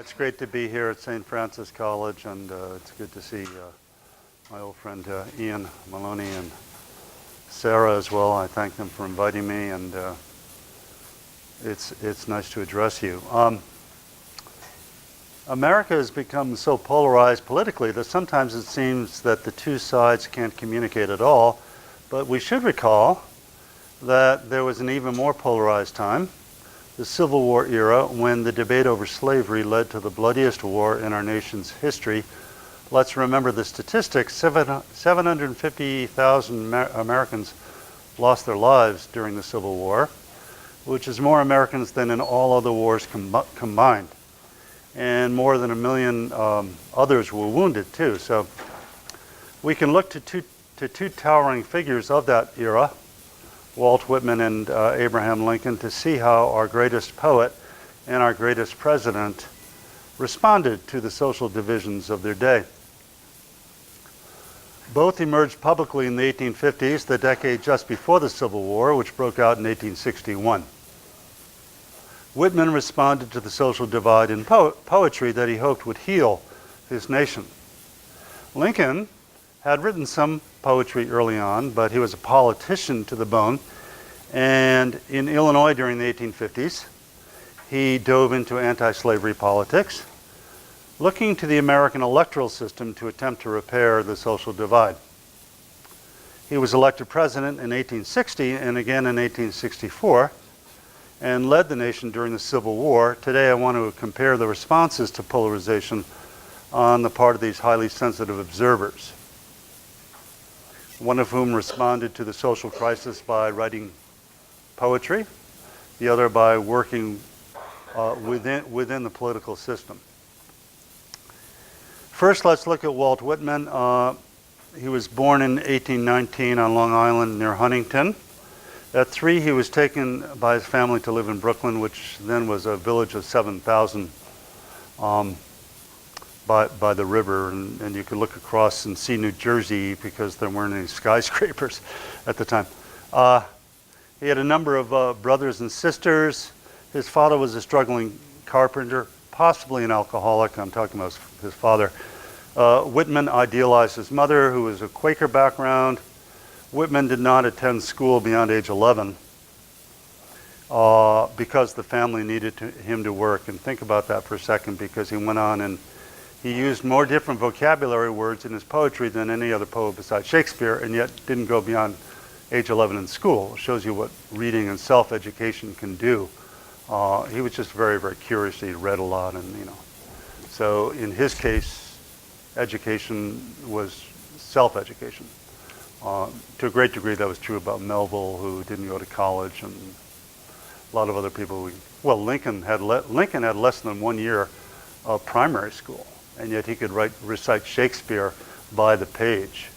It's great to be here at St. Francis College, and it's good to see my old friend Ian Maloney and Sarah as well. I thank them for inviting me, and it's nice to address you. America has become so polarized politically that sometimes it seems that the two sides can't communicate at all, but we should recall that there was an even more polarized time, the Civil War era, when the debate over slavery led to the bloodiest war in our nation's history. Let's remember the statistics. 750,000 Americans lost their lives during the Civil War, which is more Americans than in all other wars combined. And more than 1 million others were wounded too. So we can look to two towering figures of that era, Walt Whitman and Abraham Lincoln, to see how our greatest poet and our greatest president responded to the social divisions of their day. Both emerged publicly in the 1850s, the decade just before the Civil War, which broke out in 1861. Whitman responded to the social divide in poetry that he hoped would heal his nation. Lincoln had written some poetry early on, but he was a politician to the bone. And in Illinois during the 1850s, he dove into anti-slavery politics, looking to the American electoral system to attempt to repair the social divide. He was elected president in 1860 and again in 1864, and led the nation during the Civil War. Today I want to compare the responses to polarization on the part of these highly sensitive observers, one of whom responded to the social crisis by writing poetry, the other by working within the political system. First, let's look at Walt Whitman. He was born in 1819 on Long Island near Huntington. At 3, he was taken by his family to live in Brooklyn, which then was a village of 7,000 by the river, and you could look across and see New Jersey because there weren't any skyscrapers at the time. He had a number of brothers and sisters. His father was a struggling carpenter, possibly an alcoholic. I'm talking about his father. Whitman idealized his mother, who was a Quaker background. Whitman did not attend school beyond age 11 because the family needed him to work. And think about that for a second, because he went on and he used more different vocabulary words in his poetry than any other poet besides Shakespeare, and yet didn't go beyond age 11 in school. It shows you what reading and self-education can do. He was just very, very curious. He read a lot, and so in his case, education was self-education. To a great degree, that was true about Melville, who didn't go to college, and a lot of other people. Lincoln had less than 1 year of primary school, and yet he could recite Shakespeare by the page.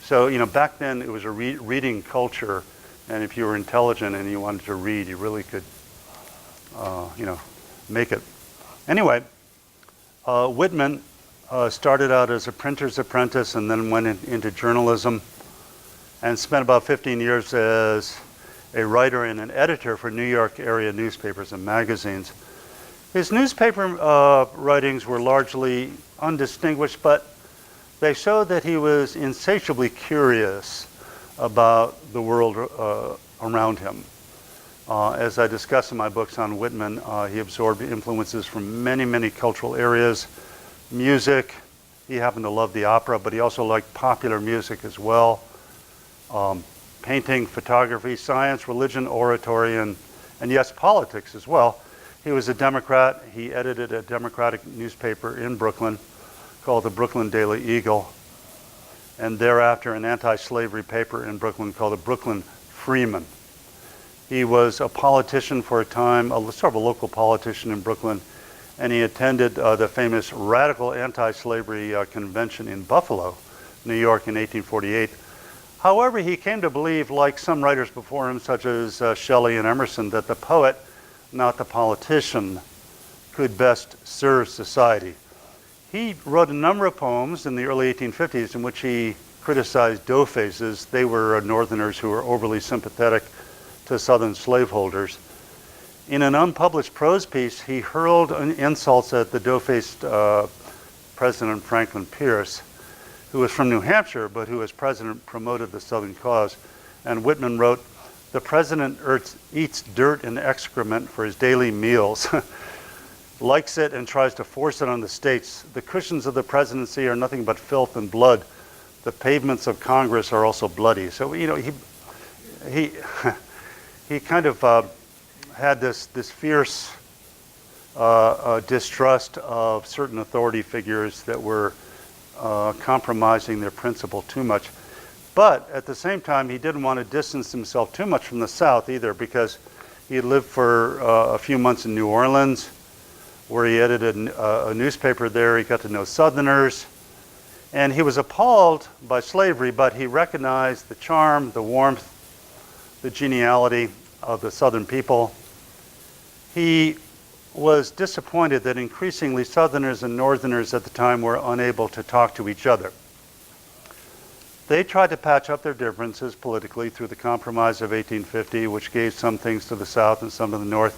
So back then it was a reading culture, and if you were intelligent and you wanted to read, you really could, make it. Anyway, Whitman started out as a printer's apprentice and then went into journalism, and spent about 15 years as a writer and an editor for New York area newspapers and magazines. His newspaper writings were largely undistinguished, but they showed that he was insatiably curious about the world around him. As I discuss in my books on Whitman, he absorbed influences from many, many cultural areas. Music, he happened to love the opera, but he also liked popular music as well. Painting, photography, science, religion, oratory, and yes, politics as well. He was a Democrat. He edited a Democratic newspaper in Brooklyn called the Brooklyn Daily Eagle, and thereafter an anti-slavery paper in Brooklyn called the Brooklyn Freeman. He was a politician for a time, sort of a local politician in Brooklyn, and he attended the famous radical anti-slavery convention in Buffalo, New York in 1848. However, he came to believe, like some writers before him, such as Shelley and Emerson, that the poet, not the politician, could best serve society. He wrote a number of poems in the early 1850s in which he criticized dough-faces. They were Northerners who were overly sympathetic to Southern slaveholders. In an unpublished prose piece, he hurled insults at the dough-faced President Franklin Pierce, who was from New Hampshire, but who as president promoted the Southern cause. And Whitman wrote, "The president eats dirt and excrement for his daily meals, likes it and tries to force it on the states. The cushions of the presidency are nothing but filth and blood. The pavements of Congress are also bloody." So, you know, he kind of had this fierce distrust of certain authority figures that were compromising their principle too much. But at the same time, he didn't want to distance himself too much from the South either, because he had lived for a few months in New Orleans, where he edited a newspaper there. He got to know Southerners, and he was appalled by slavery, but he recognized the charm, the warmth, the geniality of the Southern people. He was disappointed that increasingly Southerners and Northerners at the time were unable to talk to each other. They tried to patch up their differences politically through the Compromise of 1850, which gave some things to the South and some to the North.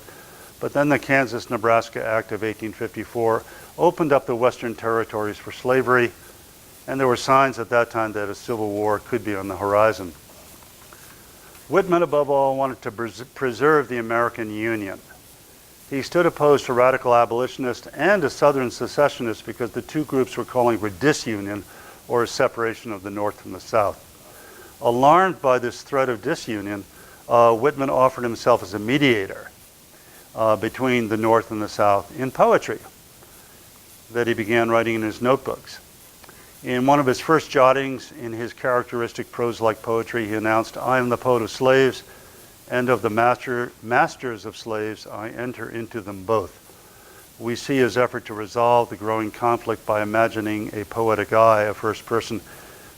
But then the Kansas-Nebraska Act of 1854 opened up the Western territories for slavery, and there were signs at that time that a civil war could be on the horizon. Whitman, above all, wanted to preserve the American Union. He stood opposed to radical abolitionists and to Southern secessionists because the two groups were calling for disunion, or a separation of the North from the South. Alarmed by this threat of disunion, Whitman offered himself as a mediator between the North and the South in poetry that he began writing in his notebooks. In one of his first jottings in his characteristic prose-like poetry, he announced, "I am the poet of slaves, and of the masters of slaves, I enter into them both." We see his effort to resolve the growing conflict by imagining a poetic I, a first person,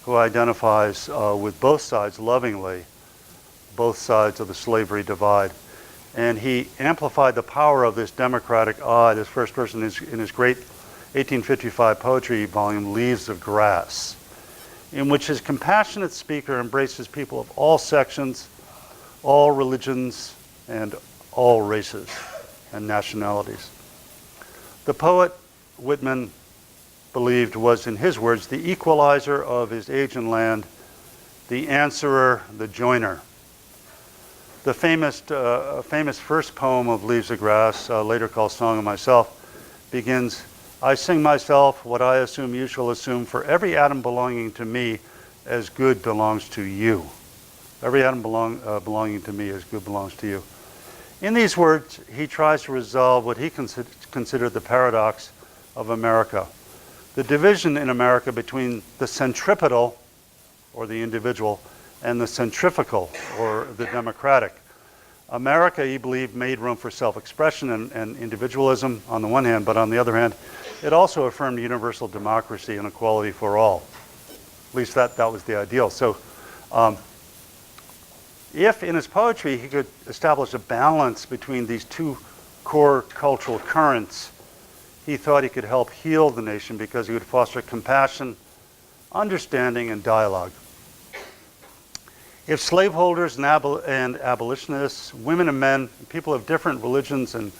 who identifies with both sides lovingly, both sides of the slavery divide. And he amplified the power of this democratic I, this first person, in his great 1855 poetry volume, Leaves of Grass, in which his compassionate speaker embraces people of all sections, all religions, and all races and nationalities. The poet, Whitman believed, was, in his words, the equalizer of his age and land, the answerer, the joiner. The famous first poem of Leaves of Grass, later called Song of Myself, begins, "I sing myself what I assume you shall assume, for every atom belonging to me as good belongs to you." Every atom belonging to me as good belongs to you. In these words, he tries to resolve what he considered the paradox of America. The division in America between the centripetal, or the individual, and the centrifugal, or the democratic. America, he believed, made room for self-expression and individualism on the one hand, but on the other hand, it also affirmed universal democracy and equality for all. At least that was the ideal. So, if in his poetry he could establish a balance between these two core cultural currents, he thought he could help heal the nation because he would foster compassion, understanding, and dialogue. If slaveholders and abolitionists, women and men, people of different religions and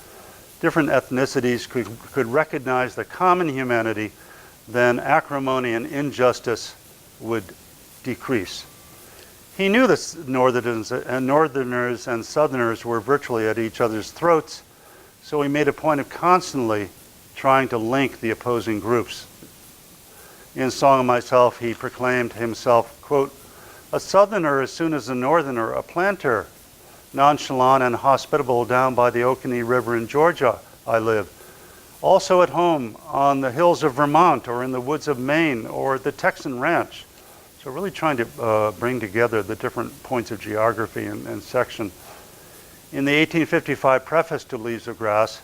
different ethnicities could recognize the common humanity, then acrimony and injustice would decrease. He knew the Northerners and Southerners were virtually at each other's throats, so he made a point of constantly trying to link the opposing groups. In Song of Myself, he proclaimed himself, quote, "A Southerner as soon as a Northerner, a planter, nonchalant and hospitable down by the Oconee River in Georgia I live. Also at home on the hills of Vermont or in the woods of Maine or the Texan ranch." So really trying to bring together the different points of geography and section. In the 1855 preface to Leaves of Grass,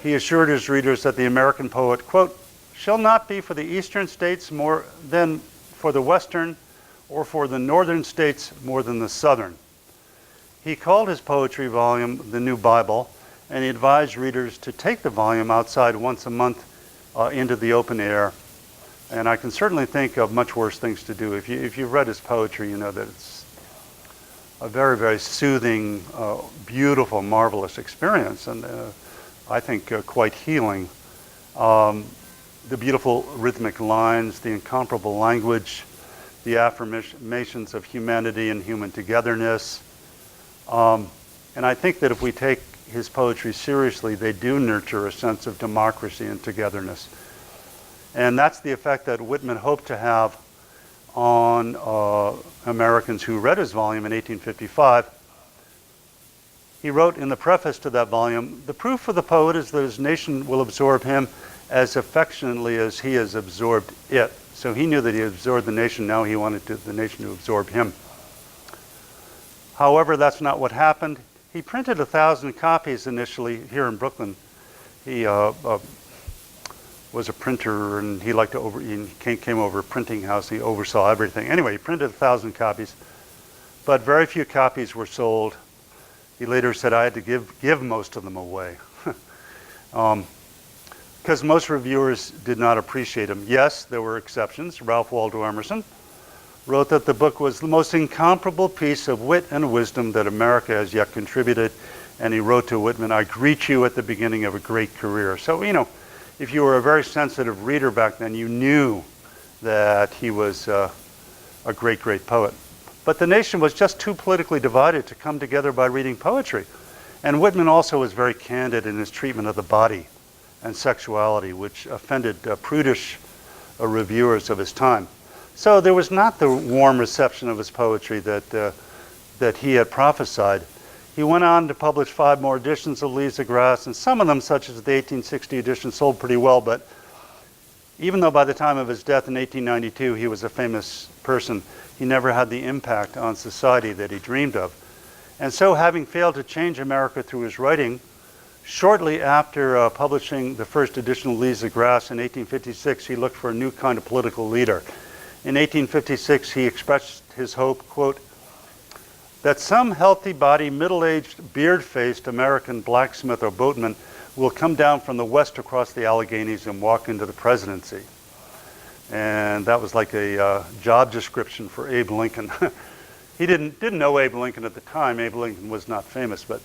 he assured his readers that the American poet, quote, "shall not be for the eastern states more than for the western, or for the northern states more than the southern." He called his poetry volume the New Bible, and he advised readers to take the volume outside once a month into the open air. And I can certainly think of much worse things to do. If you've read his poetry, you know that it's a very, very soothing, beautiful, marvelous experience, and I think quite healing. The beautiful rhythmic lines, the incomparable language, the affirmations of humanity and human togetherness. And I think that if we take his poetry seriously, they do nurture a sense of democracy and togetherness. And that's the effect that Whitman hoped to have on Americans who read his volume in 1855. He wrote in the preface to that volume, "The proof of the poet is that his nation will absorb him as affectionately as he has absorbed it." So he knew that he absorbed the nation, now he wanted the nation to absorb him. However, that's not what happened. He printed 1,000 copies initially here in Brooklyn. He was a printer, and he liked to he came over a printing house, he oversaw everything. Anyway, he printed 1,000 copies, but very few copies were sold. He later said, "I had to give most of them away." Because most reviewers did not appreciate him. Yes, there were exceptions. Ralph Waldo Emerson wrote that the book was the most incomparable piece of wit and wisdom that America has yet contributed. And he wrote to Whitman, "I greet you at the beginning of a great career." So, if you were a very sensitive reader back then, you knew that he was a great, great poet. But the nation was just too politically divided to come together by reading poetry. And Whitman also was very candid in his treatment of the body and sexuality, which offended prudish reviewers of his time. So there was not the warm reception of his poetry that he had prophesied. He went on to publish 5 more editions of Leaves of Grass, and some of them, such as the 1860 edition, sold pretty well, but even though by the time of his death in 1892 he was a famous person, he never had the impact on society that he dreamed of. And so, having failed to change America through his writing, shortly after publishing the first edition of Leaves of Grass in 1856, he looked for a new kind of political leader. In 1856, he expressed his hope, quote, "that some healthy-bodied, middle-aged, beard-faced American blacksmith or boatman will come down from the west across the Alleghenies and walk into the presidency." And that was like a job description for Abe Lincoln. He didn't know Abe Lincoln at the time. Abe Lincoln was not famous, but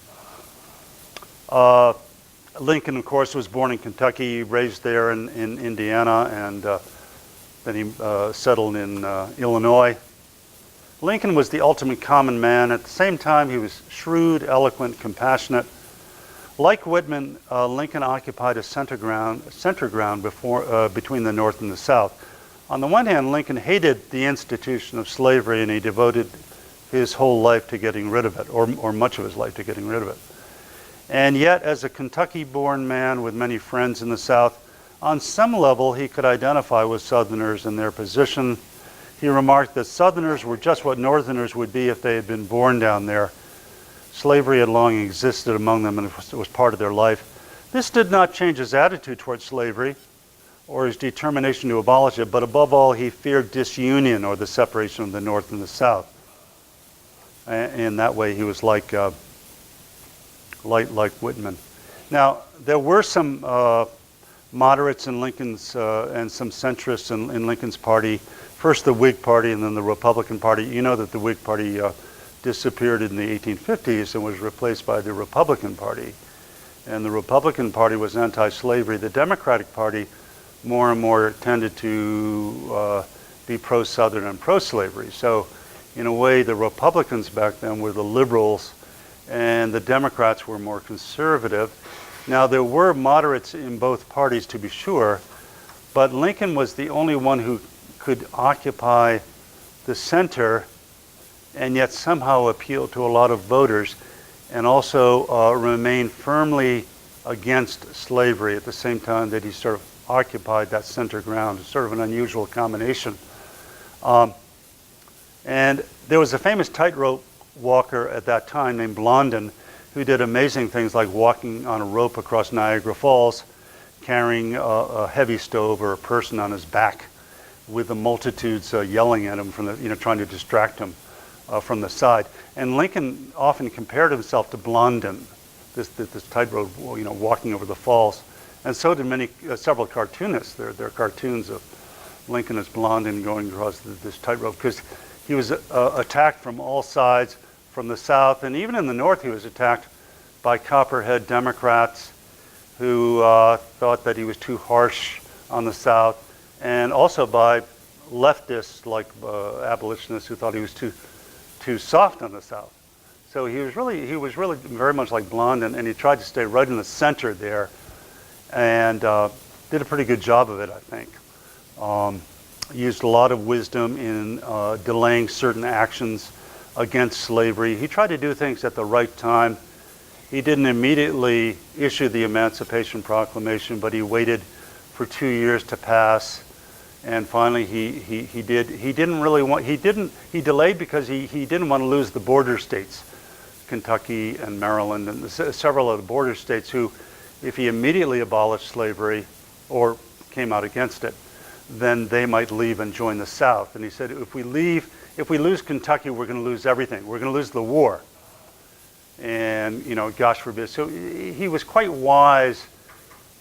Lincoln, of course, was born in Kentucky, raised there in Indiana, and then he settled in Illinois. Lincoln was the ultimate common man. At the same time, he was shrewd, eloquent, compassionate. Like Whitman, Lincoln occupied a center ground between the North and the South. On the one hand, Lincoln hated the institution of slavery, and he devoted his whole life to getting rid of it, or much of his life to getting rid of it. And yet, as a Kentucky-born man with many friends in the South, on some level he could identify with Southerners and their position. He remarked that Southerners were just what Northerners would be if they had been born down there. Slavery had long existed among them, and it was part of their life. This did not change his attitude towards slavery or his determination to abolish it, but above all, he feared disunion, or the separation of the North and the South. In that way, he was like Whitman. Now, there were some moderates in Lincoln's and some centrists in Lincoln's party. First the Whig Party and then the Republican Party. You know that the Whig Party disappeared in the 1850s and was replaced by the Republican Party. And the Republican Party was anti-slavery. The Democratic Party more and more tended to be pro-Southern and pro-slavery. So in a way, the Republicans back then were the liberals, and the Democrats were more conservative. Now, there were moderates in both parties, to be sure, but Lincoln was the only one who could occupy the center and yet somehow appeal to a lot of voters, and also remain firmly against slavery at the same time that he sort of occupied that center ground. It's sort of an unusual combination. And there was a famous tightrope walker at that time named Blondin, who did amazing things like walking on a rope across Niagara Falls, carrying a heavy stove or a person on his back, with the multitudes yelling at him from the, trying to distract him from the side. And Lincoln often compared himself to Blondin, this tightrope, walking over the falls. And so did several cartoonists. There are cartoons of Lincoln as Blondin going across this tightrope, because he was attacked from all sides, from the South, and even in the North he was attacked by Copperhead Democrats who thought that he was too harsh on the South, and also by leftists like abolitionists who thought he was too soft on the South. So he was really very much like Blondin, and he tried to stay right in the center there, and did a pretty good job of it, I think. Used a lot of wisdom in delaying certain actions against slavery. He tried to do things at the right time. He didn't immediately issue the Emancipation Proclamation, but he waited for 2 years to pass, and finally he did. He delayed because he didn't want to lose the border states, Kentucky and Maryland and several of the border states who, if he immediately abolished slavery or came out against it, then they might leave and join the South. And he said, if we lose Kentucky, we're going to lose everything. We're going to lose the war. And, gosh forbid. So he was quite wise,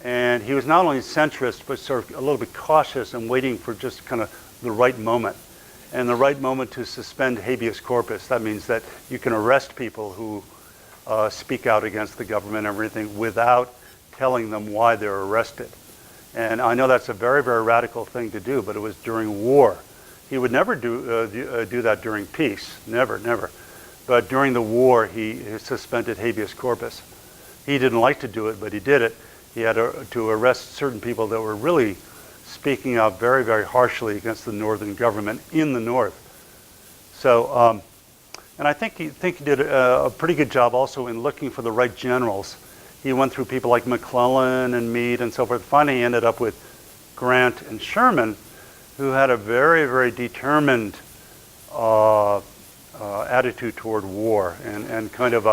and he was not only centrist, but sort of a little bit cautious and waiting for just kind of the right moment. And the right moment to suspend habeas corpus. That means that you can arrest people who speak out against the government and everything without telling them why they're arrested. And I know that's a very, very radical thing to do, but it was during war. He would never do that during peace, never, never. But during the war, he suspended habeas corpus. He didn't like to do it, but he did it. He had to arrest certain people that were really speaking out very, very harshly against the Northern government in the North. So, and I think he did a pretty good job also in looking for the right generals. He went through people like McClellan and Meade and so forth. Finally, he ended up with Grant and Sherman, who had a very, very determined attitude toward war, and kind of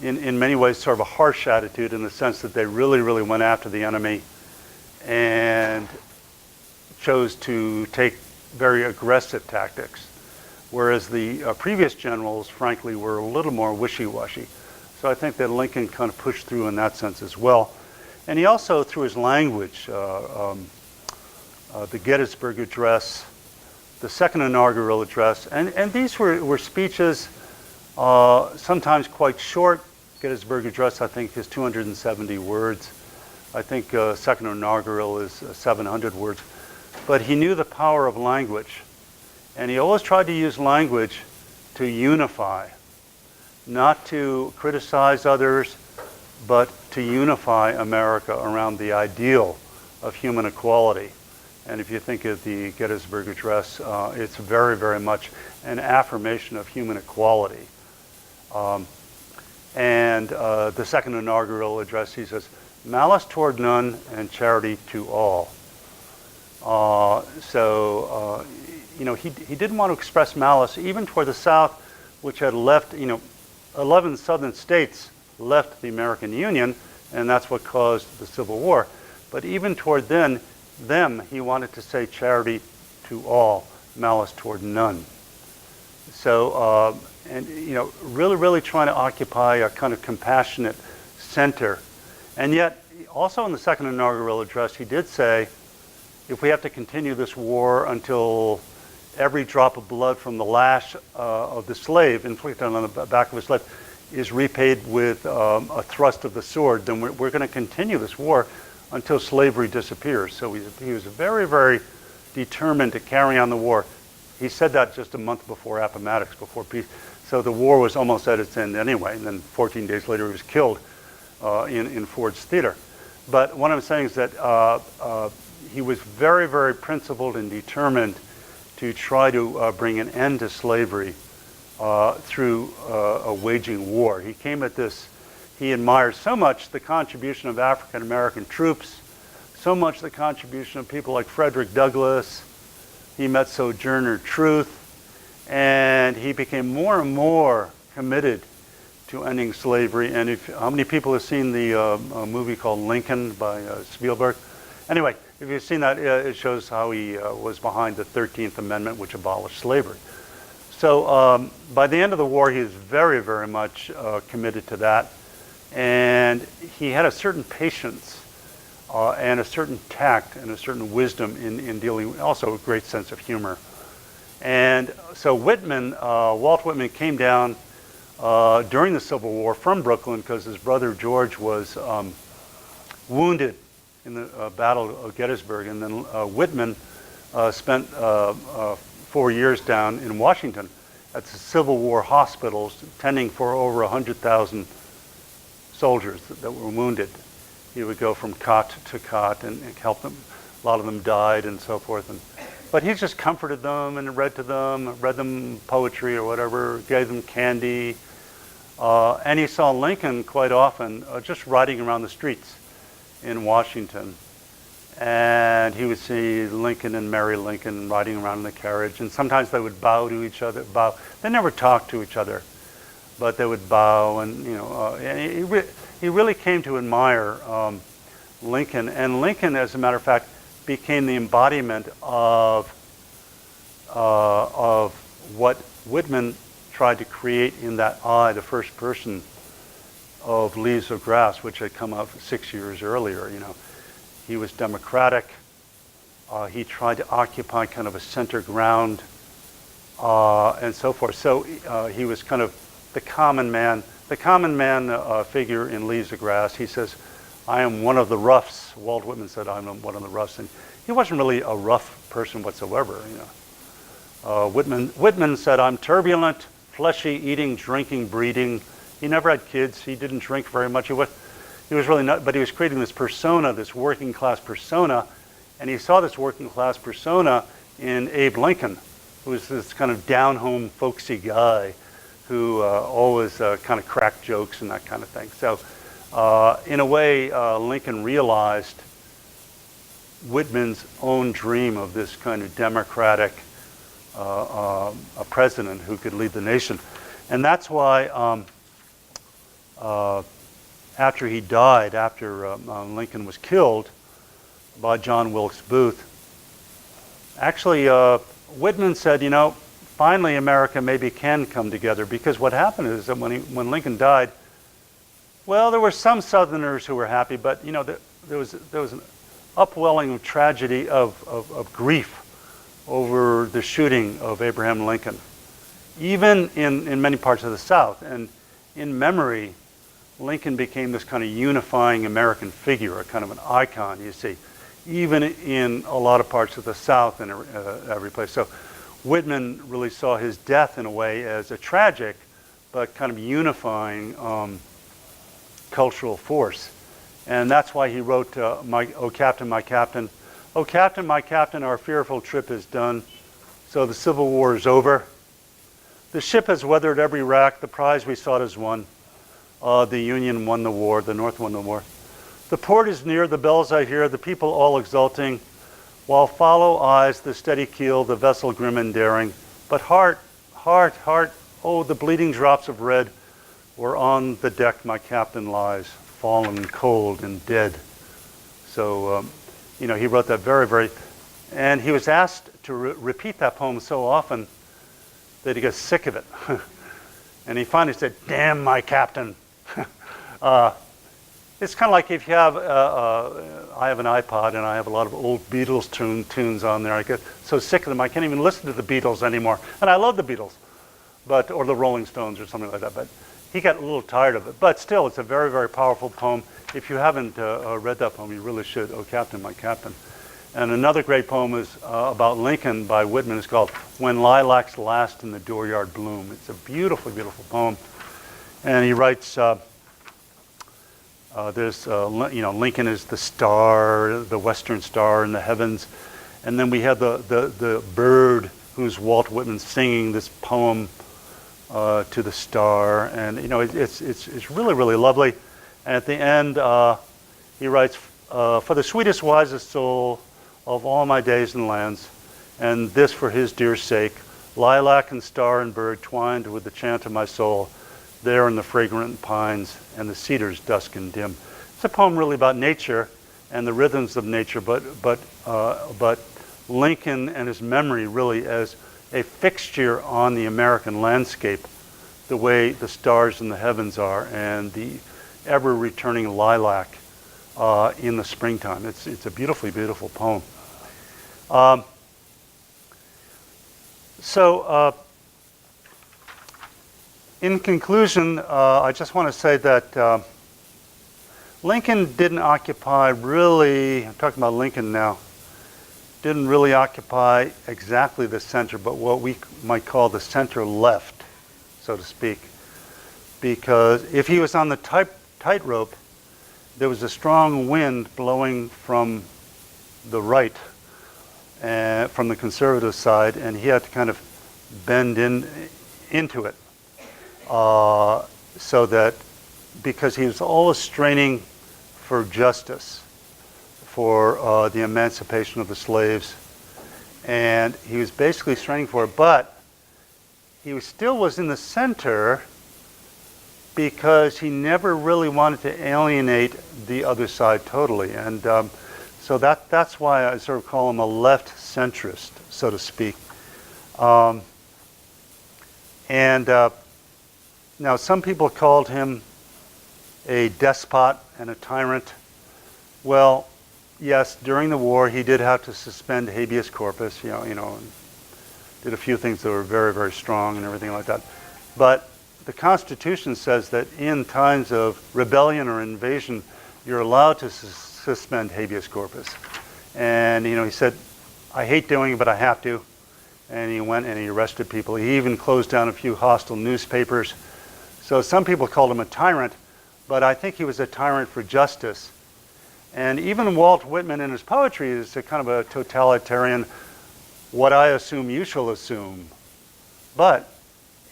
in many ways, sort of a harsh attitude in the sense that they really, really went after the enemy and chose to take very aggressive tactics, whereas the previous generals, frankly, were a little more wishy-washy. So I think that Lincoln kind of pushed through in that sense as well. And he also, through his language, the Gettysburg Address, the second inaugural address, and these were speeches sometimes quite short. Gettysburg Address, I think, is 270 words. I think second inaugural is 700 words. But he knew the power of language, and he always tried to use language to unify, not to criticize others, but to unify America around the ideal of human equality. And if you think of the Gettysburg Address, it's very, very much an affirmation of human equality. And the second inaugural address, he says, "Malice toward none and charity to all." He didn't want to express malice even toward the South, which had left, 11 southern states left the American Union, and that's what caused the Civil War. But even toward them, he wanted to say charity to all, malice toward none. So, really, really trying to occupy a kind of compassionate center. And yet, also in the second inaugural address, he did say, if we have to continue this war until every drop of blood from the lash of the slave inflicted on the back of a slave is repaid with a thrust of the sword, then we're going to continue this war until slavery disappears. So he was very, very determined to carry on the war. He said that just a month before Appomattox, before peace. So the war was almost at its end anyway, and then 14 days later he was killed in Ford's Theater. But what I'm saying is that he was very, very principled and determined to try to bring an end to slavery through a waging war. He came at this, he admired so much the contribution of African American troops, so much the contribution of people like Frederick Douglass. He met Sojourner Truth, and he became more and more committed to ending slavery. And how many people have seen the movie called Lincoln by Spielberg? Anyway, if you've seen that, it shows how he was behind the 13th Amendment, which abolished slavery. So by the end of the war, he was very, very much committed to that. And he had a certain patience and a certain tact and a certain wisdom in dealing, also a great sense of humor. And so Whitman, Walt Whitman came down during the Civil War from Brooklyn because his brother George was wounded in the Battle of Gettysburg. And then Whitman spent 4 years down in Washington at the Civil War hospitals, tending for over 100,000 soldiers that were wounded. He would go from cot to cot and help them. A lot of them died and so forth. But he just comforted them and read them poetry or whatever, gave them candy. And he saw Lincoln quite often just riding around the streets in Washington. And he would see Lincoln and Mary Lincoln riding around in the carriage. And sometimes they would bow to each other. They never talked to each other, but they would bow. And he really came to admire Lincoln. And Lincoln, as a matter of fact, became the embodiment of what Whitman tried to create in that I, the first person of Leaves of Grass, which had come out 6 years earlier. He was democratic. He tried to occupy kind of a center ground and so forth. So he was kind of the common man figure in Leaves of Grass. He says, I am one of the roughs. Walt Whitman said, I'm one of the roughs. And he wasn't really a rough person whatsoever. Whitman said, I'm turbulent, fleshy, eating, drinking, breeding. He never had kids. He didn't drink very much. He was really not, but he was creating this persona, this working class persona. And he saw this working class persona in Abe Lincoln, who was this kind of down-home, folksy guy who always kind of cracked jokes and that kind of thing. So in a way, Lincoln realized Whitman's own dream of this kind of democratic a president who could lead the nation. And that's why after he died, after Lincoln was killed by John Wilkes Booth, actually Whitman said, finally America maybe can come together, because what happened is that when Lincoln died, well, there were some Southerners who were happy, but there was an upwelling of tragedy, of grief over the shooting of Abraham Lincoln, even in many parts of the South. And in memory, Lincoln became this kind of unifying American figure, a kind of an icon, you see, even in a lot of parts of the South and every place. So Whitman really saw his death in a way as a tragic but kind of unifying cultural force. And that's why he wrote, "Oh Captain, my Captain, oh Captain, my Captain, our fearful trip is done, so the Civil War is over. The ship has weathered every rack, the prize we sought is won. The Union won the war, the North won the war. The port is near, the bells I hear, the people all exulting, while follow eyes the steady keel, the vessel grim and daring. But heart, heart, heart, oh, the bleeding drops of red, where on the deck my captain lies, fallen cold and dead." So, he wrote that very, and he was asked to repeat that poem so often that he got sick of it. And he finally said, "Damn my captain." It's kind of like if you have, I have an iPod and I have a lot of old Beatles tunes on there. I get so sick of them, I can't even listen to the Beatles anymore. And I love the Beatles, or the Rolling Stones or something like that. But he got a little tired of it. But still, it's a very, very powerful poem. If you haven't read that poem, you really should. "Oh Captain, my Captain." And another great poem is about Lincoln by Whitman. It's called "When Lilacs Last in the Dooryard Bloom." It's a beautiful, beautiful poem. And he writes, Lincoln is the star, the western star in the heavens. And then we have the bird who's Walt Whitman singing this poem to the star. And, it's really, really lovely. And at the end, he writes, "For the sweetest, wisest soul of all my days and lands, and this for his dear sake, lilac and star and bird twined with the chant of my soul, there in the fragrant pines and the cedars dusk and dim." It's a poem really about nature and the rhythms of nature, but Lincoln and his memory really as a fixture on the American landscape, the way the stars in the heavens are and the ever returning lilac in the springtime. It's a beautifully, beautiful poem. in conclusion, I just want to say that Lincoln didn't occupy really, I'm talking about Lincoln now, didn't really occupy exactly the center, but what we might call the center left, so to speak. Because if he was on the tightrope, there was a strong wind blowing from the right, from the conservative side, and he had to kind of bend into it. So that, because he was always straining for justice, for the emancipation of the slaves, and he was basically straining for it, but he still was in the center because he never really wanted to alienate the other side totally. And so that's why I sort of call him a left centrist, so to speak. Now some people called him a despot and a tyrant. Well, yes, during the war he did have to suspend habeas corpus, and did a few things that were very, very strong and everything like that. But the Constitution says that in times of rebellion or invasion, you're allowed to suspend habeas corpus. And he said, I hate doing it, but I have to. And he went and he arrested people. He even closed down a few hostile newspapers. So some people called him a tyrant, but I think he was a tyrant for justice. And even Walt Whitman in his poetry is a kind of a totalitarian, what I assume you shall assume. But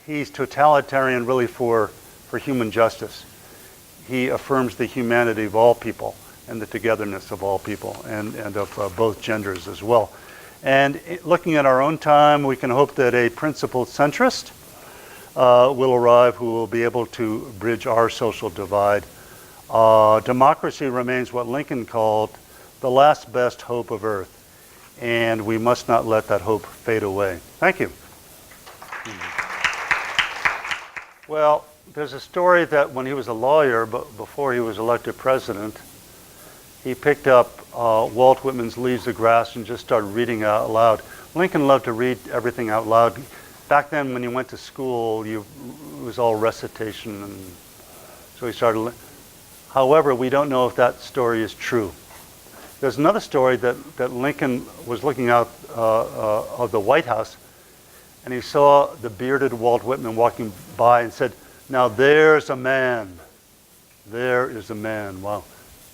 he's totalitarian really for human justice. He affirms the humanity of all people and the togetherness of all people and of both genders as well. And looking at our own time, we can hope that a principled centrist will arrive who will be able to bridge our social divide. Democracy remains what Lincoln called the last best hope of earth, and we must not let that hope fade away. Thank you. Well, there's a story that when he was a lawyer, but before he was elected president, he picked up Walt Whitman's Leaves of Grass and just started reading out loud. Lincoln loved to read everything out loud. Back then when he went to school, it was all recitation, and so he started. However, we don't know if that story is true. There's another story that Lincoln was looking out of the White House, and he saw the bearded Walt Whitman walking by and said, now there's a man. There is a man. Wow.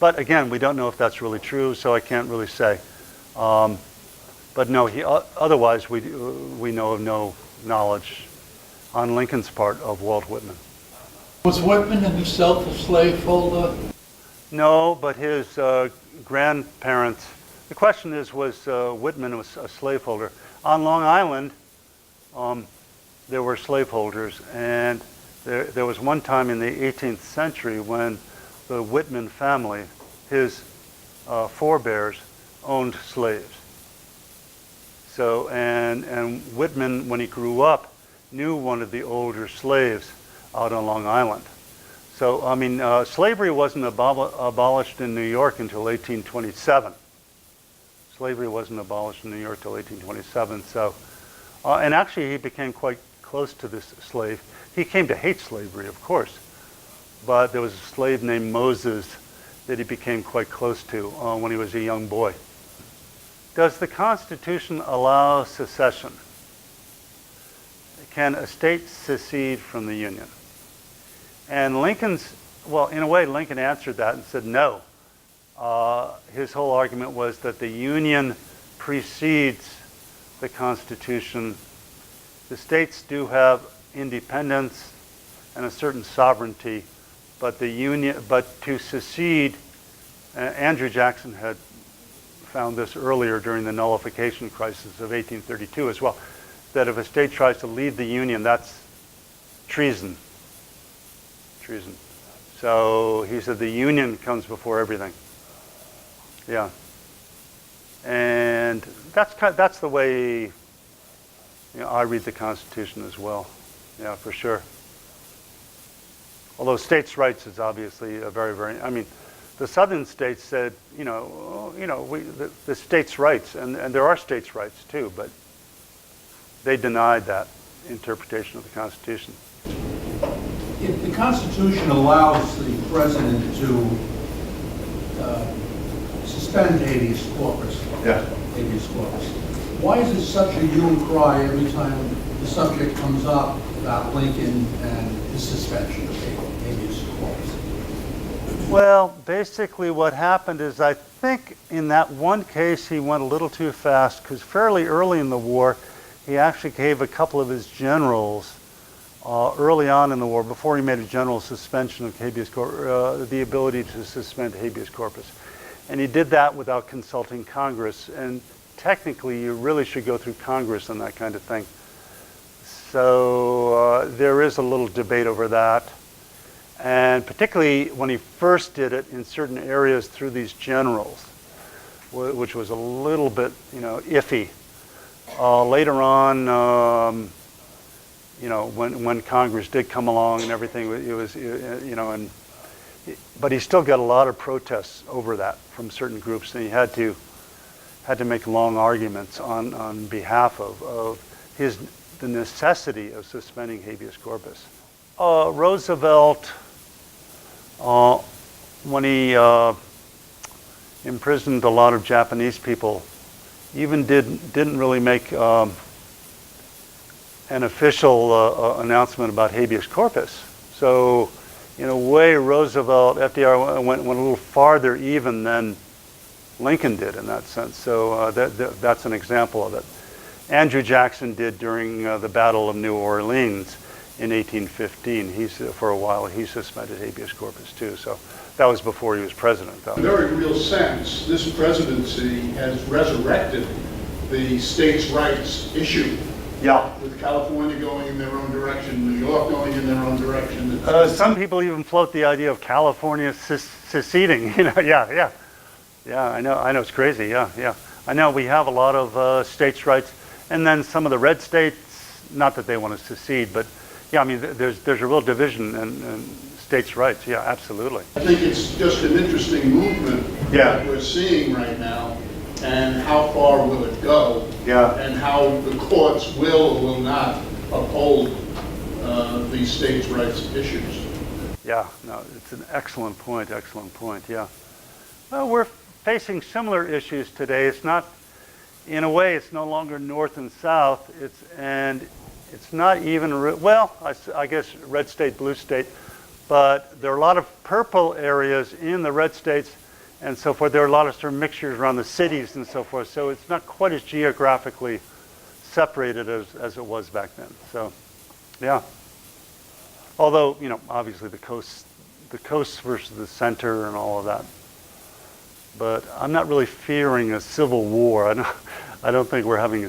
But again, we don't know if that's really true, so I can't really say. But no, otherwise we know of no knowledge on Lincoln's part of Walt Whitman. Was Whitman himself a slaveholder? No, but his grandparents. The question is, was Whitman a slaveholder? On Long Island, there were slaveholders, and there was one time in the 18th century when the Whitman family, his forebears, owned slaves. So, and Whitman, when he grew up, knew one of the older slaves out on Long Island. So, I mean, slavery wasn't abolished in New York until 1827. Slavery wasn't abolished in New York until 1827. So, and actually he became quite close to this slave. He came to hate slavery, of course. But there was a slave named Moses that he became quite close to when he was a young boy. Does the Constitution allow secession? Can a state secede from the Union? And well, in a way, Lincoln answered that and said no. His whole argument was that the Union precedes the Constitution. The states do have independence and a certain sovereignty, but to secede, Andrew Jackson had found this earlier during the nullification crisis of 1832 as well, that if a state tries to leave the Union, that's treason. Treason. So he said the Union comes before everything. Yeah. And that's the way I read the Constitution as well. Yeah, for sure. Although states' rights is obviously a very, very, I mean, the southern states said, the states' rights, and there are states' rights too, but they denied that interpretation of the Constitution. If the Constitution allows the president to suspend habeas corpus, why is it such a hue and cry every time the subject comes up about Lincoln and his suspension of habeas corpus? Well, basically what happened is I think in that one case he went a little too fast because fairly early in the war he actually gave a couple of his generals early on in the war, before he made a general suspension of habeas corpus, the ability to suspend habeas corpus. And he did that without consulting Congress. And technically you really should go through Congress on that kind of thing. So there is a little debate over that. And particularly when he first did it in certain areas through these generals, which was a little bit, iffy. Later on, when Congress did come along and everything, it was, but he still got a lot of protests over that from certain groups, and he had to make long arguments on behalf of the necessity of suspending habeas corpus. Roosevelt, when he imprisoned a lot of Japanese people, even didn't really make an official announcement about habeas corpus. So, in a way, Roosevelt, FDR went a little farther even than Lincoln did in that sense. So that's an example of it. Andrew Jackson did during the Battle of New Orleans in 1815. For a while, he suspended habeas corpus too. So that was before he was president, though. In a very real sense, this presidency has resurrected the states' rights issue. Yeah. With California going in their own direction, New York going in their own direction. Some people even float the idea of California seceding. Yeah. I know it's crazy. Yeah. I know we have a lot of states' rights, and then some of the red states. Not that they want to secede, but yeah, I mean, there's a real division in states' rights. Yeah, absolutely. I think it's just an interesting movement that we're seeing right now, and how far will it go? Yeah. And how the courts will or will not uphold these states' rights issues. Yeah, no, it's an excellent point. Yeah. Well, we're facing similar issues today. It's not, in a way, it's no longer North and South. It's not even, I guess red state, blue state, but there are a lot of purple areas in the red states and so forth. There are a lot of sort of mixtures around the cities and so forth. So it's not quite as geographically separated as it was back then. So, yeah. Although, obviously the coast versus the center and all of that. But I'm not really fearing a civil war. I don't think we're having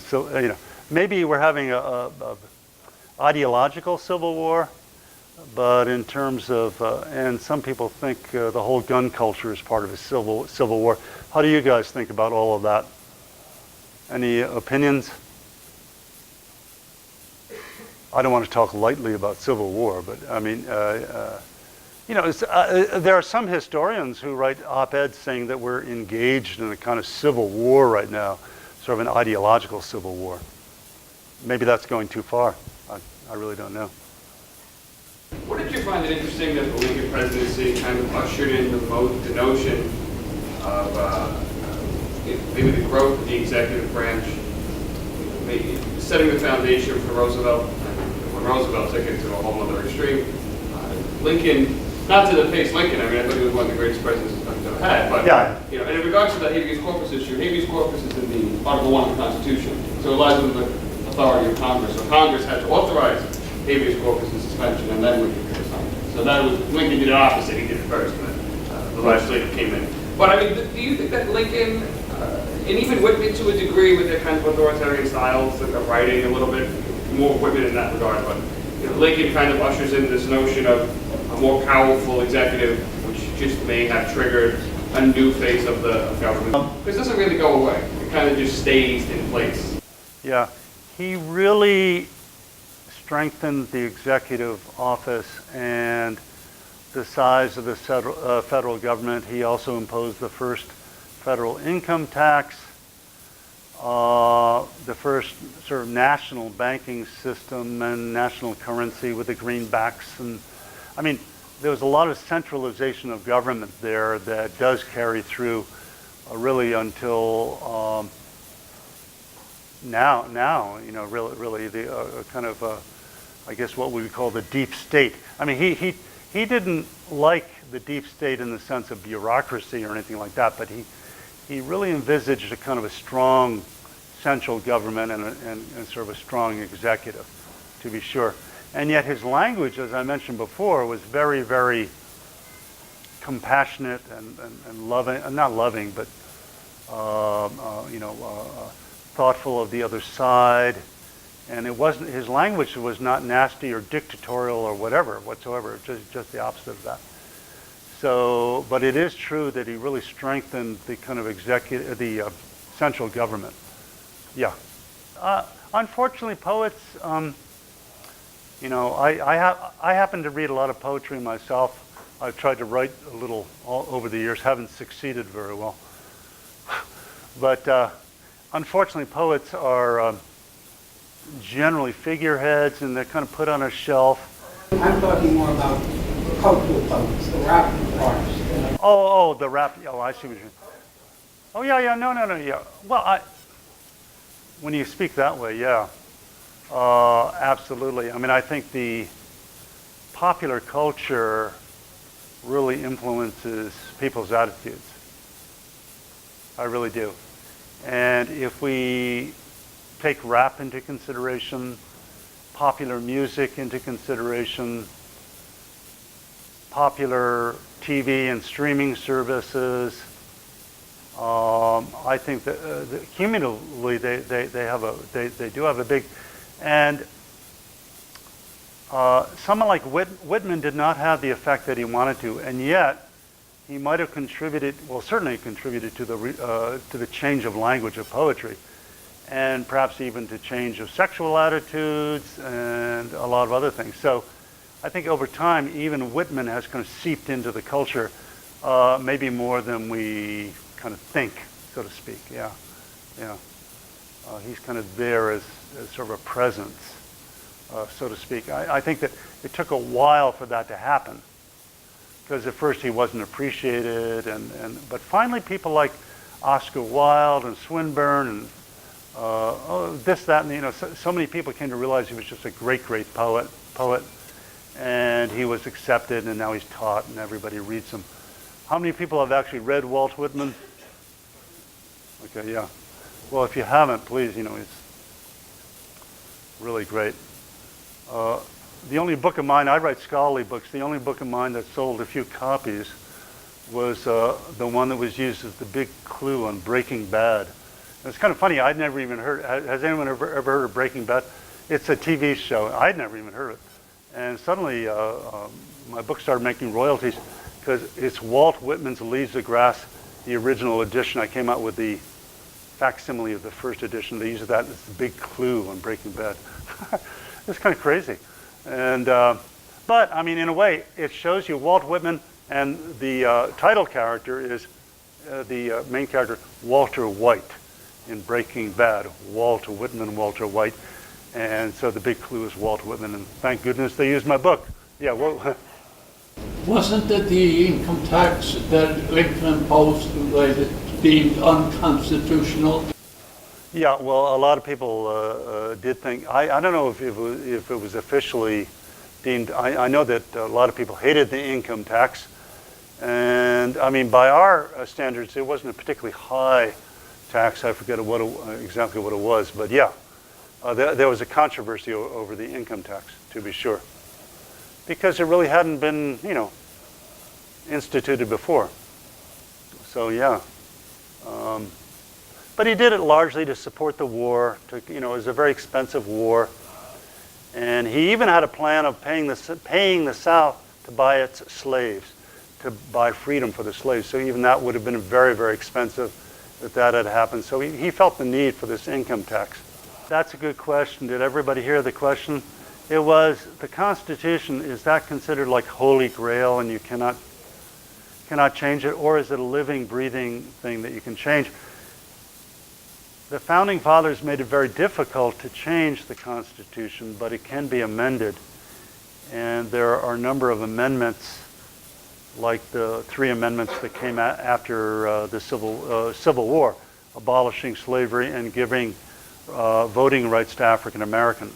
maybe we're having a ideological civil war, but in terms of, and some people think the whole gun culture is part of a civil war. How do you guys think about all of that? Any opinions? I don't want to talk lightly about civil war, but I mean, there are some historians who write op-eds saying that we're engaged in a kind of civil war right now, sort of an ideological civil war. Maybe that's going too far. I really don't know. What did you find it interesting that the Lincoln presidency kind of ushered in the notion of maybe the growth of the executive branch, maybe setting the foundation for Roosevelt, and when Roosevelt took it to a whole other extreme. Lincoln, not to deface Lincoln, I mean, I thought he was one of the greatest presidents we've ever had, but and in regards to the habeas corpus issue, habeas corpus is in the Article 1 of the Constitution, so it lies under the authority of Congress. So Congress had to authorize habeas corpus and suspension, and then Lincoln could sign it. So that was, Lincoln did the opposite, he did it first, and then the legislature came in. But I mean, do you think that Lincoln, and even Whitman to a degree with their kind of authoritarian styles of writing a little bit, more Whitman in that regard, but Lincoln kind of ushers in this notion of a more powerful executive, which just may have triggered a new phase of the government. This doesn't really go away. It kind of just stays in place. Yeah, he really strengthened the executive office and the size of the federal government. He also imposed the first federal income tax, the first sort of national banking system and national currency with the greenbacks and I mean, there was a lot of centralization of government there that does carry through really until now, you know, really the kind of, I guess what we would call the deep state. I mean, he didn't like the deep state in the sense of bureaucracy or anything like that, but he really envisaged a kind of a strong central government and sort of a strong executive, to be sure. And yet his language, as I mentioned before, was very, very compassionate and loving, not loving, but thoughtful of the other side. And it wasn't, his language was not nasty or dictatorial or whatever whatsoever, just the opposite of that. So, but it is true that he really strengthened the kind of the central government. Yeah. Unfortunately, poets, you know, I happen to read a lot of poetry myself. I've tried to write a little over the years, haven't succeeded very well. But unfortunately, poets are generally figureheads, and they're kind of put on a shelf. I'm talking more about cultural poets, the rap artists. Oh, the rap. Oh, I see what you're. Oh, yeah, no, yeah. Well, when you speak that way, yeah, absolutely. I mean, I think the popular culture really influences people's attitudes. I really do. And if we take rap into consideration, popular music into consideration, popular TV and streaming services, I think that cumulatively they do have a big, and someone like Whitman did not have the effect that he wanted to, and yet he might have contributed, well, certainly contributed to the change of language of poetry, and perhaps even to change of sexual attitudes and a lot of other things. So I think over time, even Whitman has kind of seeped into the culture, maybe more than we kind of think, so to speak. Yeah. He's kind of there as sort of a presence, so to speak. I think that it took a while for that to happen, because at first he wasn't appreciated, but finally people like Oscar Wilde and Swinburne and this, that, and so many people came to realize he was just a great poet, and he was accepted, and now he's taught, and everybody reads him. How many people have actually read Walt Whitman? Okay, yeah. Well, if you haven't, please, he's really great. The only book of mine, I write scholarly books, the only book of mine that sold a few copies was the one that was used as the big clue on Breaking Bad. And it's kind of funny, I'd never even heard, has anyone ever heard of Breaking Bad? It's a TV show, I'd never even heard of it. And suddenly my book started making royalties, because it's Walt Whitman's Leaves of Grass, the original edition. I came out with the facsimile of the first edition. They used that as the big clue on Breaking Bad. It's kind of crazy. And but I mean, in a way, it shows you Walt Whitman, and the title character is the main character, Walter White, in Breaking Bad. Walter Whitman, Walter White. And so the big clue is Walt Whitman, and thank goodness they used my book. Yeah, well. Wasn't it the income tax that Lincoln imposed deemed unconstitutional? Yeah, well, a lot of people did think. I don't know if it was officially deemed. I know that a lot of people hated the income tax, and I mean, by our standards, it wasn't a particularly high tax. I forget exactly what it was, but yeah, there was a controversy over the income tax, to be sure, because it really hadn't been, instituted before. So yeah. But he did it largely to support the war. It was a very expensive war, and he even had a plan of paying the South to buy its slaves, to buy freedom for the slaves. So even that would have been very, very expensive if that had happened. So he felt the need for this income tax. That's a good question. Did everybody hear the question? It was, the Constitution, is that considered like Holy Grail and you cannot change it, or is it a living, breathing thing that you can change? The Founding Fathers made it very difficult to change the Constitution, but it can be amended. And there are a number of amendments, like the 3 amendments that came after the Civil War, abolishing slavery and giving voting rights to African American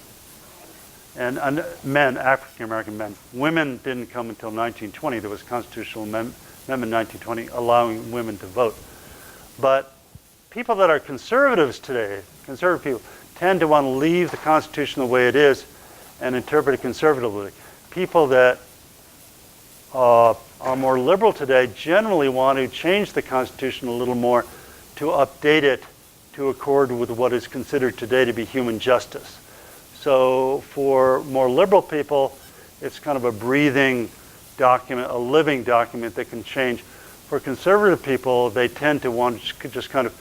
and men, African American men. Women didn't come until 1920. There was a constitutional amendment in 1920 allowing women to vote. But people that are conservatives today, conservative people, tend to want to leave the Constitution the way it is and interpret it conservatively. People that are more liberal today generally want to change the Constitution a little more to update it to accord with what is considered today to be human justice. So for more liberal people, it's kind of a breathing document, a living document that can change. For conservative people, they tend to want to just kind of,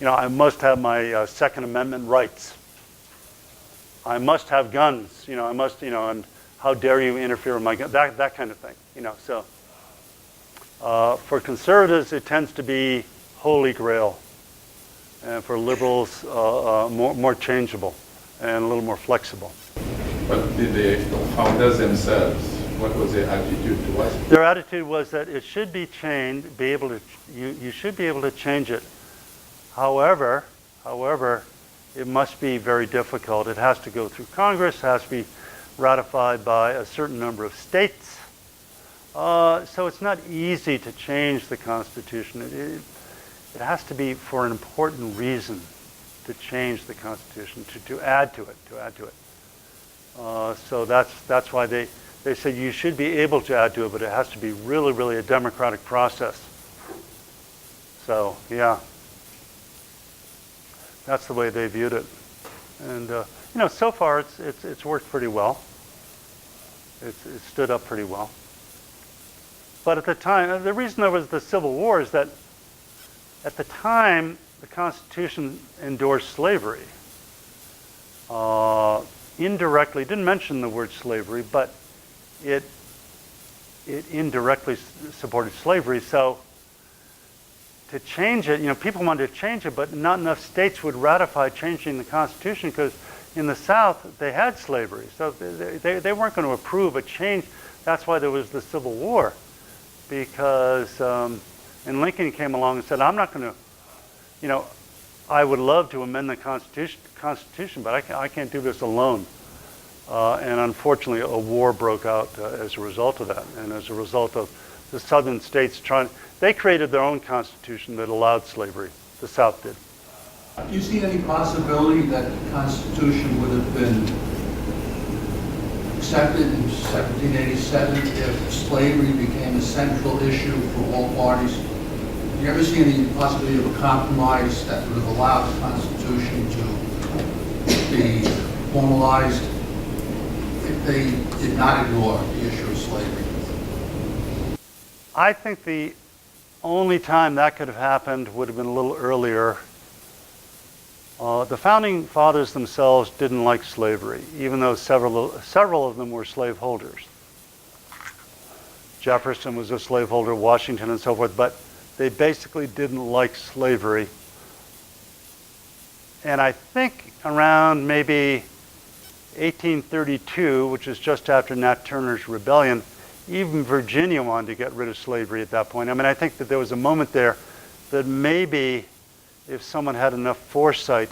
I must have my Second Amendment rights. I must have guns, I must, and how dare you interfere with my gun, that kind of thing, So for conservatives, it tends to be holy grail. And for liberals, more changeable and a little more flexible. But did the founders themselves, what was their attitude towards it? Their attitude was that it should be changed, you should be able to change it. However, it must be very difficult. It has to go through Congress, it has to be ratified by a certain number of states. So it's not easy to change the Constitution. It has to be for an important reason to change the Constitution, to add to it. So that's why they say you should be able to add to it, but it has to be really, really a democratic process. So yeah, that's the way they viewed it, and so far it's worked pretty well. It's stood up pretty well. But at the time, the reason there was the Civil War is that at the time, the Constitution endorsed slavery. Indirectly, didn't mention the word slavery, but it indirectly supported slavery. So to change it, people wanted to change it, but not enough states would ratify changing the Constitution because in the South, they had slavery. So they weren't going to approve a change. That's why there was the Civil War, because and Lincoln came along and said, I'm not going to, I would love to amend the Constitution, but I can't do this alone. And unfortunately, a war broke out as a result of that. And as a result of the southern states they created their own Constitution that allowed slavery. The South did. Do you see any possibility that the Constitution would have been accepted in 1787 if slavery became a central issue for all parties? Do you ever see any possibility of a compromise that would have allowed the Constitution to be formalized if they did not ignore the issue of slavery? I think the only time that could have happened would have been a little earlier. The Founding Fathers themselves didn't like slavery, even though several of them were slaveholders. Jefferson was a slaveholder, Washington and so forth, but they basically didn't like slavery. And I think around maybe 1832, which is just after Nat Turner's rebellion, even Virginia wanted to get rid of slavery at that point. I mean, I think that there was a moment there that maybe if someone had enough foresight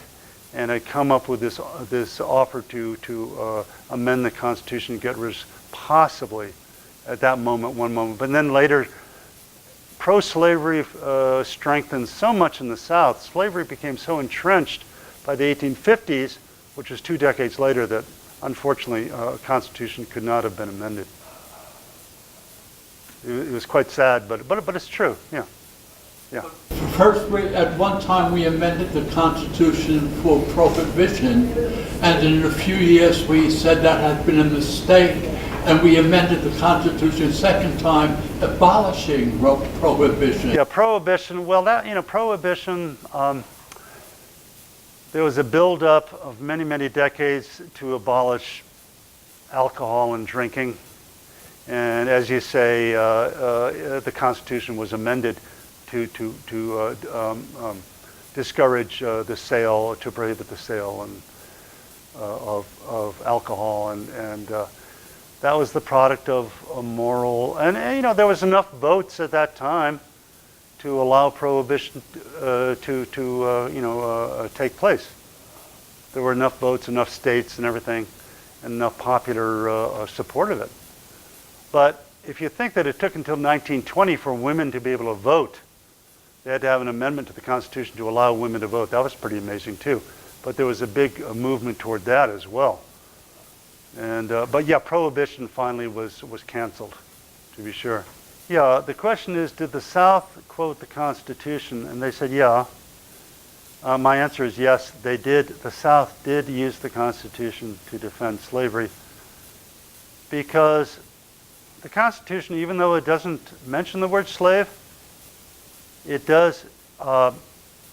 and had come up with this offer to amend the Constitution and get rid of, possibly at that moment, one moment. But then later, pro-slavery strengthened so much in the South. Slavery became so entrenched by the 1850s, which was 2 decades later, that unfortunately a Constitution could not have been amended. It was quite sad, but it's true. Yeah. First, at one time we amended the Constitution for Prohibition, and in a few years we said that had been a mistake, and we amended the Constitution second time, abolishing Prohibition. Yeah, Prohibition. Well, Prohibition. There was a buildup of many, many decades to abolish alcohol and drinking, and as you say, the Constitution was amended to discourage the sale, to prohibit the sale of alcohol, and that was the product of a moral, and you know, there was enough votes at that time to allow prohibition to take place. There were enough votes, enough states and everything, and enough popular support of it. But if you think that it took until 1920 for women to be able to vote, they had to have an amendment to the Constitution to allow women to vote. That was pretty amazing too. But there was a big movement toward that as well. And but yeah, Prohibition finally was canceled, to be sure. Yeah, the question is, did the South quote the Constitution? And they said, yeah. My answer is yes, they did. The South did use the Constitution to defend slavery, because the Constitution, even though it doesn't mention the word slave, it does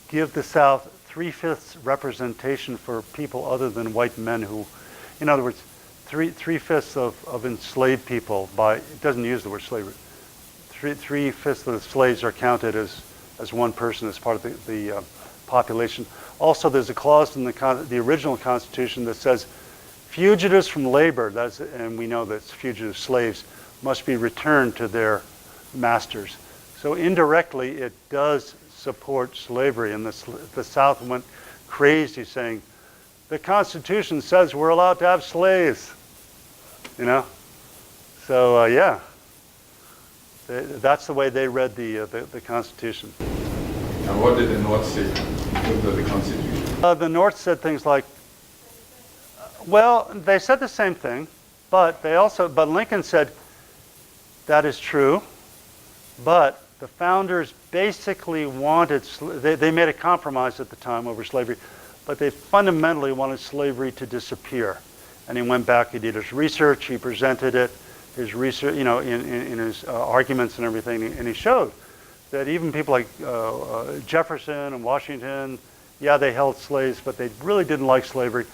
give the South 3/5 representation for people other than white men who, in other words, 3/5 of enslaved people, it doesn't use the word slavery. 3/5 of the slaves are counted as one person, as part of the population. Also, there's a clause in the original Constitution that says fugitives from labor, and we know that fugitive slaves, must be returned to their masters. So indirectly, it does support slavery, and the South went crazy saying, the Constitution says we're allowed to have slaves, you know? So yeah, that's the way they read the Constitution. And what did the North say in terms of the Constitution? The North said things like, well, they said the same thing, but Lincoln said, that is true, but the founders basically wanted, they made a compromise at the time over slavery, but they fundamentally wanted slavery to disappear. And he went back, he did his research, he presented it, his research, you know, in his arguments and everything, and he showed that even people like Jefferson and Washington, yeah, they held slaves, but they really didn't like slavery,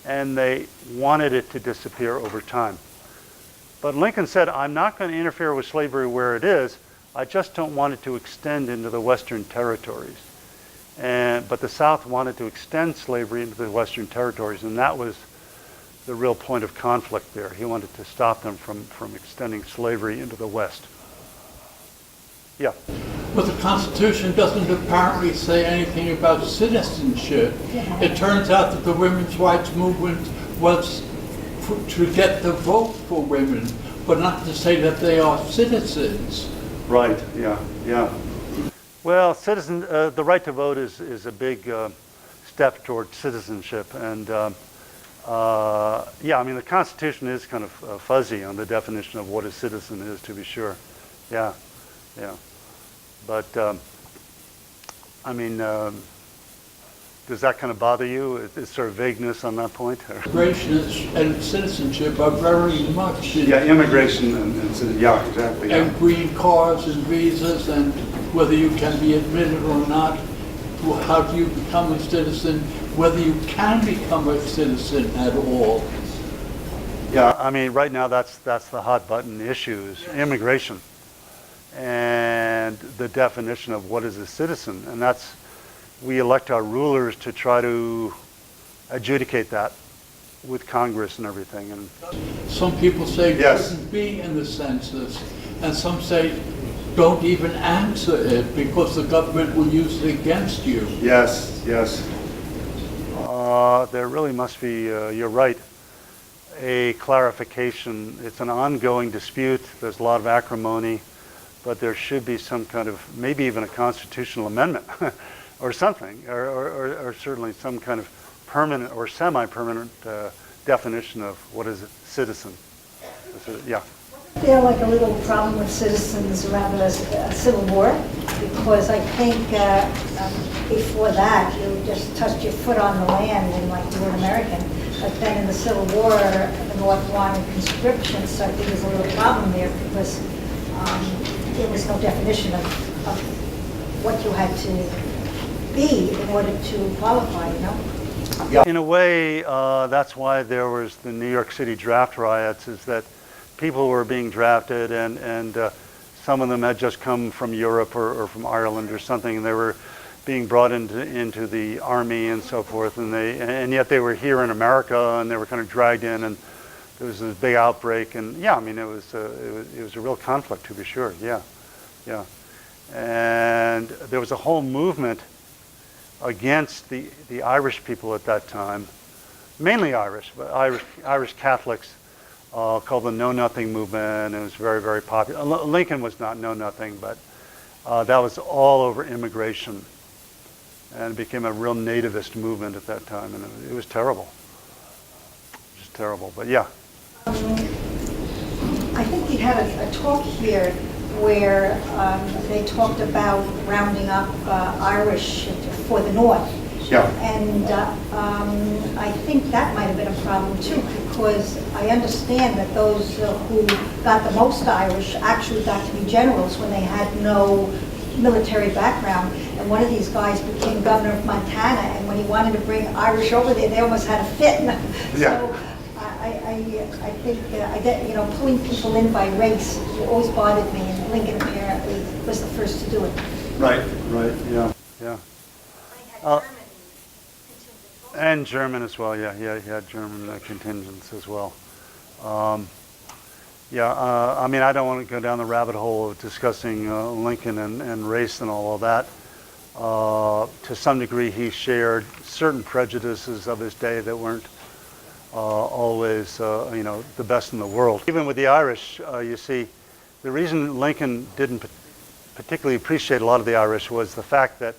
and they wanted it to disappear over time. But Lincoln said, I'm not going to interfere with slavery where it is, I just don't want it to extend into the Western territories. But the South wanted to extend slavery into the Western territories, and that was the real point of conflict there. He wanted to stop them from extending slavery into the West. Yeah. But the Constitution doesn't apparently say anything about citizenship. It turns out that the women's rights movement was to get the vote for women, but not to say that they are citizens. Right, yeah, yeah. Well, the right to vote is a big step toward citizenship. And yeah, I mean, the Constitution is kind of fuzzy on the definition of what a citizen is, to be sure. Yeah, yeah. But, I mean, does that kind of bother you? Is there vagueness on that point? Immigration and citizenship are very much... Yeah, immigration and yeah, exactly. Yeah. And green cards and visas, and whether you can be admitted or not, how do you become a citizen, whether you can become a citizen at all. Yeah, I mean, right now that's the hot button issue is immigration and the definition of what is a citizen. And we elect our rulers to try to adjudicate that with Congress and everything. And some people say it yes. shouldn't be in the census, and some say don't even answer it because the government will use it against you. Yes, yes. There really must be, you're right, a clarification. It's an ongoing dispute. There's a lot of acrimony, but there should be some kind of, maybe even a constitutional amendment or something, or certainly some kind of permanent or semi-permanent definition of what is a citizen. Yeah. I feel like a little problem with citizens around the Civil War, because I think before that you just touched your foot on the land and like you were an American. But then in the Civil War, the North wanted conscription, so I think there's a little problem there because there was no definition of what you had to be in order to qualify, you know? Yeah. In a way, that's why there was the New York City draft riots, is that people were being drafted and some of them had just come from Europe or from Ireland or something, and they were being brought into the army and so forth, and yet they were here in America and they were kind of dragged in, and there was this big outbreak, and yeah, I mean, it was a real conflict, to be sure, yeah. And there was a whole movement against the Irish people at that time, mainly Irish, but Irish Catholics, called the Know Nothing movement. It was very, very popular. Lincoln was not Know Nothing, but that was all over immigration, and it became a real nativist movement at that time, and it was terrible. It was terrible, but yeah. I think you had a talk here where they talked about rounding up Irish for the North. Yeah. And I think that might have been a problem too, because I understand that those who got the most Irish actually got to be generals when they had no military background. And one of these guys became governor of Montana, and when he wanted to bring Irish over there, they almost had a fit. Yeah. So I think, pulling people in by race always bothered me, and Lincoln apparently was the first to do it. Right, yeah. And German as well, yeah, he had German contingents as well. I mean, I don't want to go down the rabbit hole of discussing Lincoln and race and all of that. To some degree, he shared certain prejudices of his day that weren't always, the best in the world. Even with the Irish, you see, the reason Lincoln didn't particularly appreciate a lot of the Irish was the fact that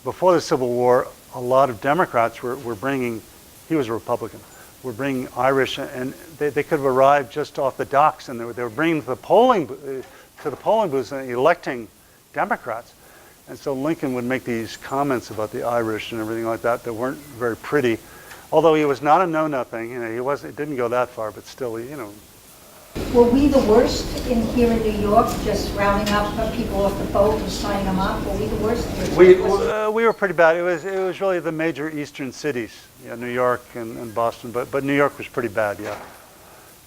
before the Civil War, a lot of Democrats were bringing, he was a Republican, were bringing Irish, and they could have arrived just off the docks, and they were bringing to the polling booths and electing Democrats. And so Lincoln would make these comments about the Irish and everything like that that weren't very pretty. Although he was not a know-nothing, it didn't go that far, but still, Were we the worst here in New York, just rounding up people off the boat and signing them up? Were we the worst? We were pretty bad. It was really the major eastern cities, New York and Boston, but New York was pretty bad, yeah.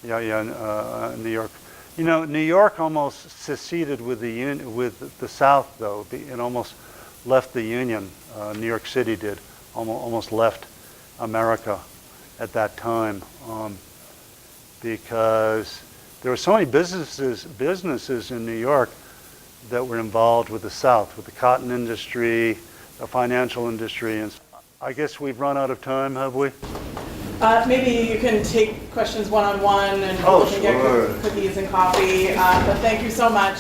New York. New York almost seceded with the South, though. It almost left the Union. New York City did, almost left America at that time, because there were so many businesses in New York that were involved with the South, with the cotton industry, the financial industry, and I guess we've run out of time, have we? Maybe you can take questions one-on-one, and people can get cookies and coffee, but thank you so much.